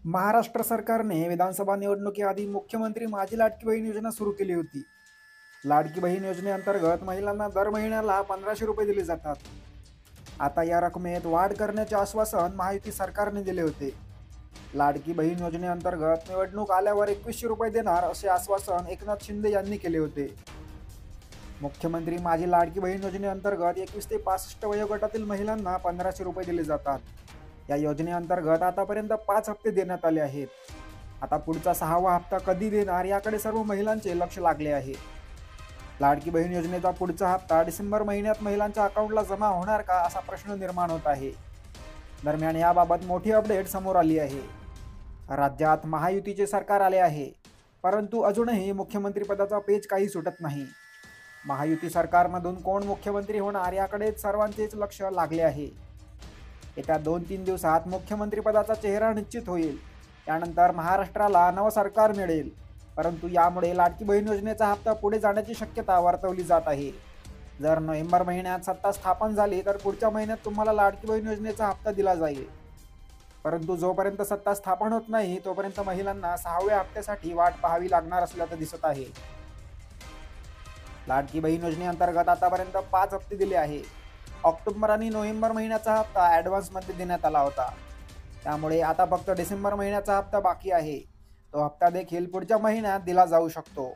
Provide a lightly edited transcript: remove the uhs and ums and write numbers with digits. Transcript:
महाराष्ट्र सरकारने विधानसभा निवडणुकीआधी मुख्यमंत्री माझी लाडकी बहीण योजना सुरू केली होती. लाडकी बहीण योजनेअंतर्गत महिलांना दर महिन्याला 1500 रुपये दिले जातात. आता या रकमेत वाढ करण्याचे आश्वासन महायुती सरकारने दिले होते. लाडकी बहीण योजनेअंतर्गत निवडणूक आल्यावर 2100 रुपये देणार असे आश्वासन एकनाथ शिंदे यांनी केले होते. मुख्यमंत्री माझी लाडकी बहीण योजनेअंतर्गत 21 ते 65 वयोगटातील महिलांना 1500 रुपये दिले जातात. या योजनेअंतर्गत आतापर्यंत 5 हप्ते देण्यात आले आहेत. आता पुढचा 6वा हप्ता कधी देणार याकडे सर्व महिलांचे लक्ष लागले आहे. लाडकी बहीण योजनेचा पुढचा हप्ता डिसेंबर महिन्यात महिलांच्या अकाउंटला जमा होणार का असा प्रश्न निर्माण होत आहे. दरम्यान याबाबत मोठी अपडेट समोर आली आहे. राज्यात महायुतीचे सरकार आले आहे, परंतु अजूनही मुख्यमंत्रीपदाचा पेच काही सुटत नाही. महायुती सरकारमधून कोण मुख्यमंत्री होणार याकडेच सर्वांचेच लक्ष लागले आहे. येत्या 2-3 दिवसात मुख्यमंत्रीपदाचा चेहरा निश्चित होईल. त्यानंतर महाराष्ट्राला नवं सरकार मिळेल, परंतु यामुळे लाडकी बहीण योजनेचा हप्ता पुढे जाण्याची शक्यता वर्तवली जात आहे. जर नोव्हेंबर महिन्यात सत्ता स्थापन झाली तर पुढच्या महिन्यात तुम्हाला लाडकी बहीण योजनेचा हप्ता दिला जाईल. परंतु जोपर्यंत सत्ता स्थापन होत नाही तोपर्यंत महिलांना 6व्या हप्त्यासाठी वाट पाहावी लागणार असल्याचं दिसत आहे. लाडकी बहीण योजनेअंतर्गत आतापर्यंत 5 हप्ते दिले आहे. ऑक्टोबर आणि नोव्हेंबर महिन्याचा हप्ता ॲडव्हान्समध्ये देण्यात आला होता. त्यामुळे आता फक्त डिसेंबर महिन्याचा हप्ता बाकी आहे. तो हप्ता देखील पुढच्या महिन्यात दिला जाऊ शकतो.